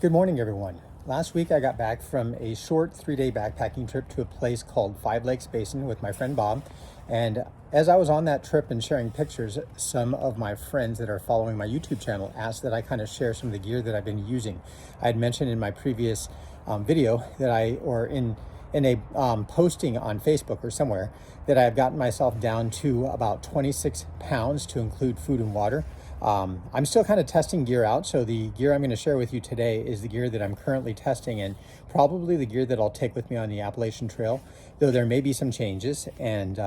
Good morning, everyone. Last week I got back from a short 3-day backpacking trip to a place called Five Lakes Basin with my friend Bob. And as I was on that trip and sharing pictures, some of my friends that are following my YouTube channel asked that I kind of share some of the gear that I've been using. I had mentioned in my previous video that in a posting on Facebook or somewhere, that I have gotten myself down to about 26 pounds to include food and water. I'm still kind of testing gear out, so the gear I'm going to share with you today is the gear that I'm currently testing and probably the gear that I'll take with me on the Appalachian Trail, though there may be some changes. And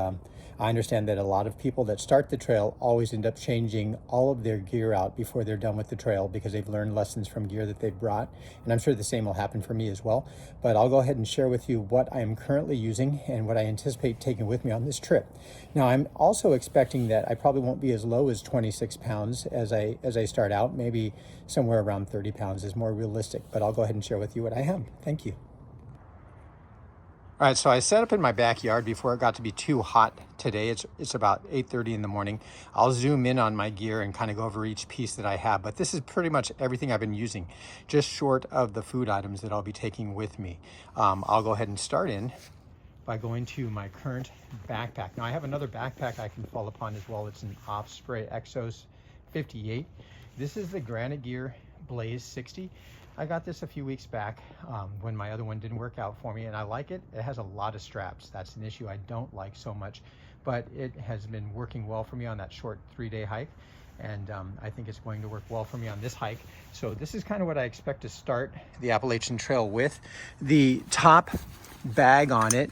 I understand that a lot of people that start the trail always end up changing all of their gear out before they're done with the trail because they've learned lessons from gear that they've brought. And I'm sure the same will happen for me as well. But I'll go ahead and share with you what I am currently using and what I anticipate taking with me on this trip. Now, I'm also expecting that I probably won't be as low as 26 pounds as I start out. Maybe somewhere around 30 pounds is more realistic, but I'll go ahead and share with you what I have. Thank you. All right, so I set up in my backyard before it got to be too hot today. It's about 8:30 in the morning. I'll zoom in on my gear and kind of go over each piece that I have, but this is pretty much everything I've been using, just short of the food items that I'll be taking with me. I'll go ahead and start in by going to my current backpack. Now I have another backpack I can fall upon as well. It's an Osprey Exos 58. This is the Granite Gear Blaze 60. I got this a few weeks back when my other one didn't work out for me, and I like it. It has a lot of straps. That's an issue I don't like so much, but it has been working well for me on that short 3-day hike, and I think it's going to work well for me on this hike. So this is kind of what I expect to start the Appalachian Trail with. The top bag on it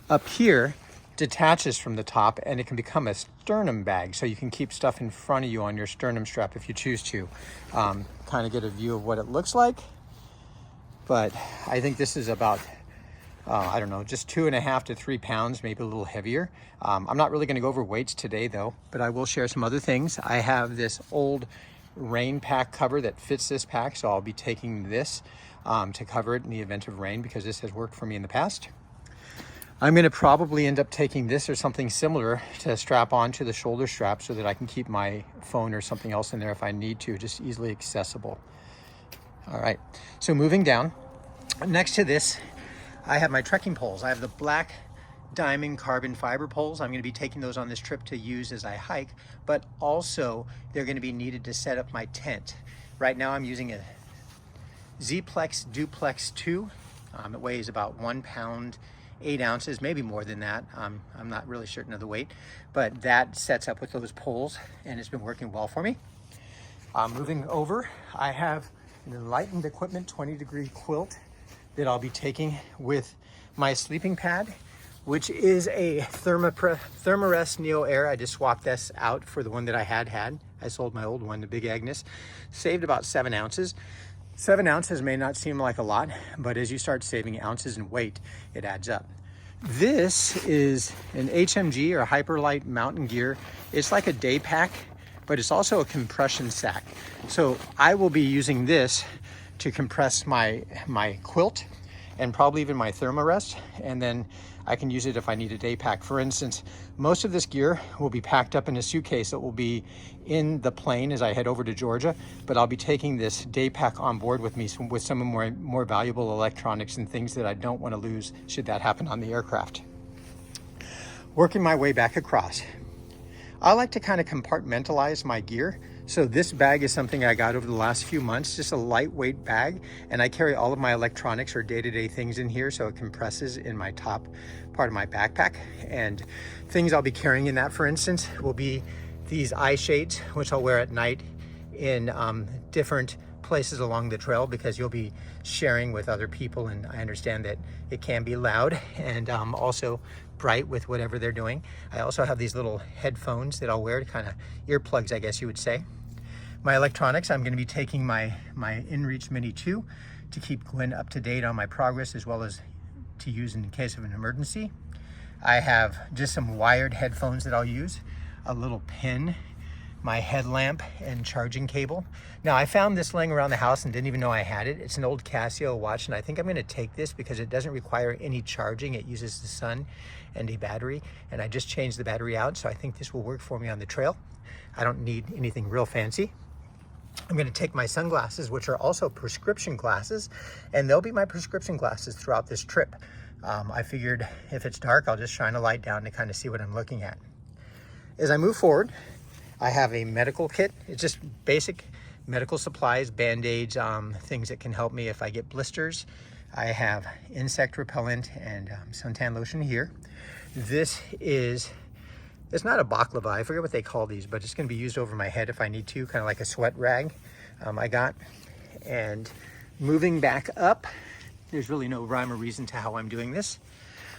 up here detaches from the top, and it can become a sternum bag, so you can keep stuff in front of you on your sternum strap if you choose to. Kind of get a view of what it looks like, but I think this is about I don't know, just 2.5 to 3 pounds, maybe a little heavier. I'm not really going to go over weights today though, but I will share some other things. I have this old rain pack cover that fits this pack, so I'll be taking this to cover it in the event of rain because this has worked for me in the past. I'm going to probably end up taking this or something similar to strap onto the shoulder strap so that I can keep my phone or something else in there if I need to, just easily accessible. All right, so moving down, next to this, I have my trekking poles. I have the black diamond carbon fiber poles. I'm going to be taking those on this trip to use as I hike, but also they're going to be needed to set up my tent. Right now I'm using a Z-Plex Duplex 2. It weighs about 1 pound, 8 ounces, maybe more than that. I'm not really certain of the weight, but that sets up with those poles and it's been working well for me. Moving over, I have an Enlightened Equipment 20-degree quilt that I'll be taking with my sleeping pad, which is a Thermarest Neo Air. I just swapped this out for the one that I had. I sold my old one, the Big Agnes. Saved about 7 ounces. 7 ounces may not seem like a lot, but as you start saving ounces in weight, it adds up. This is an HMG or Hyperlight mountain gear. It's like a day pack, but it's also a compression sack. So I will be using this to compress my quilt and probably even my Thermarest, and then I can use it if I need a day pack. For instance, most of this gear will be packed up in a suitcase that will be in the plane as I head over to Georgia, but I'll be taking this day pack on board with me with some of more valuable electronics and things that I don't want to lose should that happen on the aircraft. Working my way back across, I like to kind of compartmentalize my gear. So this bag is something I got over the last few months, just a lightweight bag, and I carry all of my electronics or day-to-day things in here, so it compresses in my top part of my backpack. And things I'll be carrying in that, for instance, will be these eye shades, which I'll wear at night in different places along the trail because you'll be sharing with other people, and I understand that it can be loud and also bright with whatever they're doing. I also have these little headphones that I'll wear, to kind of earplugs, I guess you would say. My electronics, I'm going to be taking my InReach Mini 2 to keep Gwen up to date on my progress, as well as to use in case of an emergency. I have just some wired headphones that I'll use, a little pin, my headlamp, and charging cable. Now, I found this laying around the house and didn't even know I had it. It's an old Casio watch, and I think I'm going to take this because it doesn't require any charging. It uses the sun and a battery, and I just changed the battery out, so I think this will work for me on the trail. I don't need anything real fancy. I'm going to take my sunglasses, which are also prescription glasses, and they'll be my prescription glasses throughout this trip. I figured if it's dark, I'll just shine a light down to kind of see what I'm looking at. As I move forward, I have a medical kit. It's just basic medical supplies, band-aids, things that can help me if I get blisters. I have insect repellent and suntan lotion here. This is, it's not a baklava, I forget what they call these, but it's going to be used over my head if I need to, kind of like a sweat rag I got. And moving back up, there's really no rhyme or reason to how I'm doing this.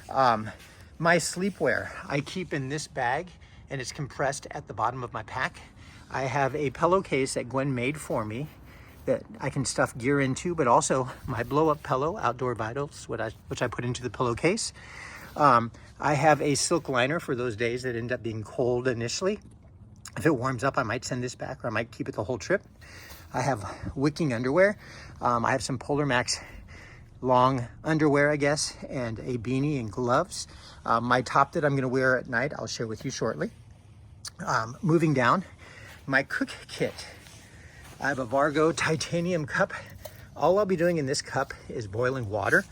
My sleepwear I keep in this bag, and it's compressed at the bottom of my pack. I have a pillowcase that Gwen made for me that I can stuff gear into, but also my blow-up pillow, Outdoor Vitals, which I put into the pillowcase. I have a silk liner for those days that end up being cold initially. If it warms up, I might send this back, or I might keep it the whole trip. I have wicking underwear. I have some Polar Max long underwear, I guess, and a beanie and gloves. My top that I'm gonna wear at night, I'll share with you shortly. Moving down, my cook kit. I have a Vargo titanium cup. All I'll be doing in this cup is boiling water.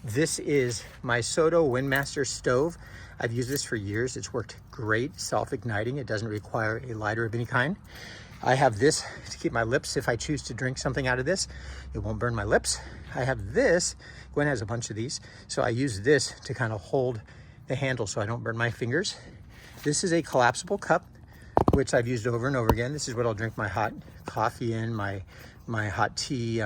This is my Soto Windmaster stove. I've used this for years. It's worked great, self-igniting. It doesn't require a lighter of any kind. I have this to keep my lips. If I choose to drink something out of this, it won't burn my lips. I have this, Gwen has a bunch of these, so I use this to kind of hold the handle so I don't burn my fingers. This is a collapsible cup, which I've used over and over again. This is what I'll drink my hot coffee in, my hot tea,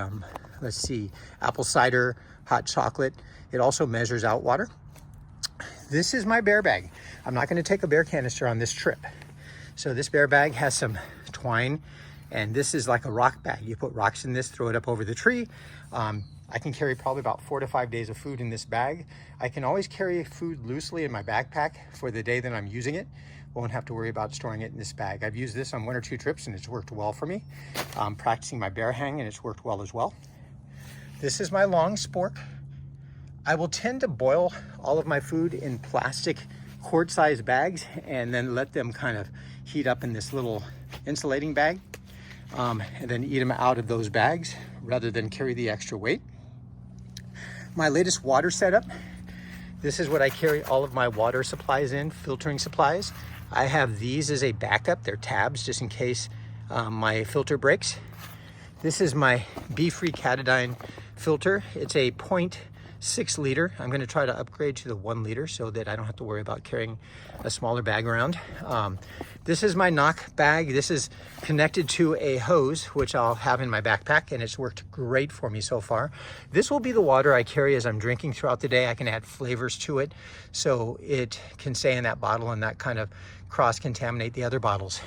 let's see, apple cider, hot chocolate. It also measures out water. This is my bear bag. I'm not going to take a bear canister on this trip. So this bear bag has some twine, and this is like a rock bag. You put rocks in this, throw it up over the tree. I can carry probably about 4 to 5 days of food in this bag. I can always carry food loosely in my backpack for the day that I'm using it. Won't have to worry about storing it in this bag. I've used this on 1 or 2 trips and it's worked well for me. I'm practicing my bear hang and it's worked well as well. This is my long spork. I will tend to boil all of my food in plastic quart-sized bags and then let them kind of heat up in this little insulating bag, and then eat them out of those bags rather than carry the extra weight. My latest water setup. This is what I carry all of my water supplies in, filtering supplies. I have these as a backup. They're tabs just in case my filter breaks. This is my Be-Free Catadine filter. It's a 0.6 liter. I'm going to try to upgrade to the 1 liter so that I don't have to worry about carrying a smaller bag around. This is my knock bag. This is connected to a hose, which I'll have in my backpack, and it's worked great for me so far. This will be the water I carry as I'm drinking throughout the day. I can add flavors to it so it can stay in that bottle and not kind of cross-contaminate the other bottles.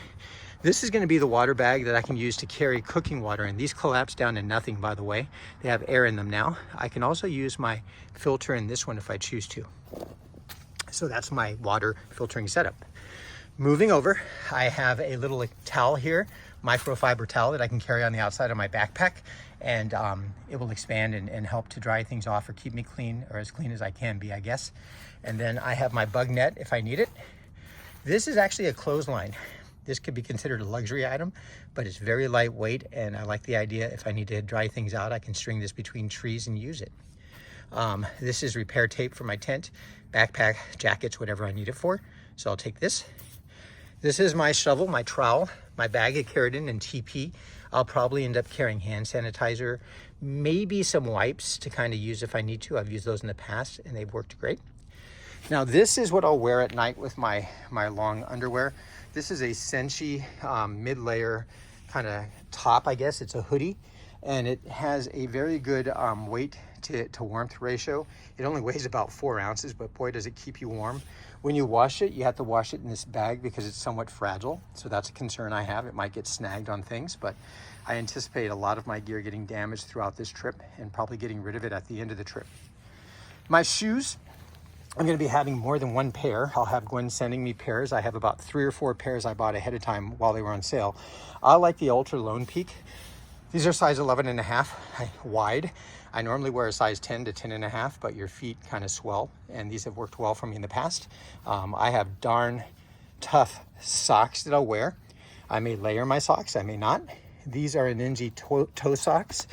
This is going to be the water bag that I can use to carry cooking water in. These collapse down to nothing, by the way. They have air in them now. I can also use my filter in this one if I choose to. So that's my water filtering setup. Moving over, I have a little towel here, microfiber towel that I can carry on the outside of my backpack, and it will expand and help to dry things off or keep me clean, or as clean as I can be, I guess. And then I have my bug net if I need it. This is actually a clothesline. This could be considered a luxury item, but it's very lightweight, and I like the idea if I need to dry things out, I can string this between trees and use it. This is repair tape for my tent, backpack, jackets, whatever I need it for. So I'll take this. This is my shovel, my trowel, my bag of keratin and TP. I'll probably end up carrying hand sanitizer, maybe some wipes to kind of use if I need to. I've used those in the past and they've worked great. Now this is what I'll wear at night with my long underwear. This is a Senshi mid-layer kind of top, I guess. It's a hoodie, and it has a very good weight to warmth ratio. It only weighs about 4 ounces, but boy, does it keep you warm. When you wash it, you have to wash it in this bag because it's somewhat fragile. So that's a concern I have. It might get snagged on things, but I anticipate a lot of my gear getting damaged throughout this trip and probably getting rid of it at the end of the trip. My shoes, I'm going to be having more than 1 pair. I'll have Gwen sending me pairs. I have about 3 or 4 pairs I bought ahead of time while they were on sale. I like the Ultra Lone Peak. These are size 11.5 wide. I normally wear a size 10 to 10.5, but your feet kind of swell, and these have worked well for me in the past. I have darn tough socks that I'll wear. I may layer my socks, I may not. These are Ninja toe socks.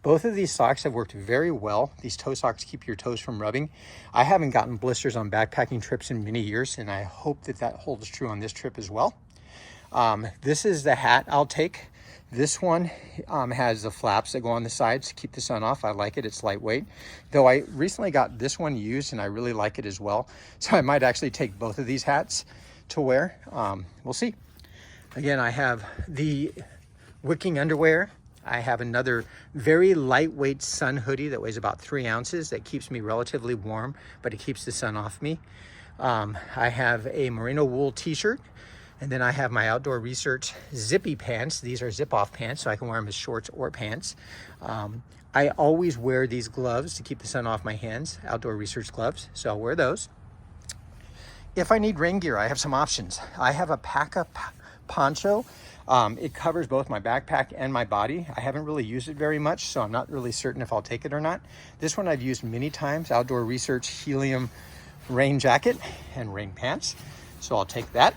Both of these socks have worked very well. These toe socks keep your toes from rubbing. I haven't gotten blisters on backpacking trips in many years, and I hope that that holds true on this trip as well. This is the hat I'll take. This one has the flaps that go on the sides to keep the sun off. I like it, it's lightweight. Though I recently got this one used and I really like it as well. So I might actually take both of these hats to wear. We'll see. Again, I have the wicking underwear. I have another very lightweight sun hoodie that weighs about 3 ounces that keeps me relatively warm, but it keeps the sun off me. I have a merino wool t-shirt, and then I have my Outdoor Research zippy pants. These are zip-off pants, so I can wear them as shorts or pants. I always wear these gloves to keep the sun off my hands, Outdoor Research gloves, so I'll wear those. If I need rain gear, I have some options. I have a Paca poncho. It covers both my backpack and my body. I haven't really used it very much, so I'm not really certain if I'll take it or not. This one I've used many times, Outdoor Research helium rain jacket and rain pants, so I'll take that.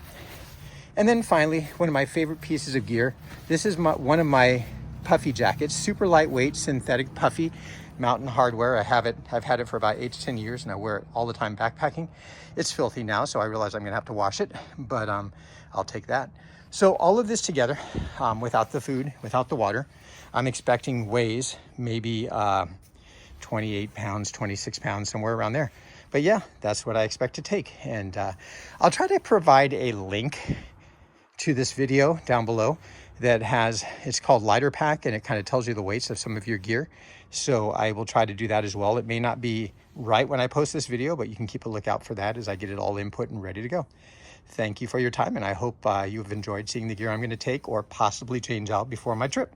And then finally, one of my favorite pieces of gear. This is one of my puffy jackets, super lightweight, synthetic puffy, Mountain Hardware. I've had it for about 8 to 10 years, and I wear it all the time backpacking. It's filthy now, so I realize I'm gonna have to wash it, but I'll take that. So all of this together, without the food, without the water, I'm expecting weighs maybe 28 pounds, 26 pounds, somewhere around there. But yeah, that's what I expect to take. And I'll try to provide a link to this video down below that it's called Lighter Pack, and it kind of tells you the weights of some of your gear. So I will try to do that as well. It may not be right when I post this video, but you can keep a lookout for that as I get it all input and ready to go. Thank you for your time, and I hope you've enjoyed seeing the gear I'm going to take or possibly change out before my trip.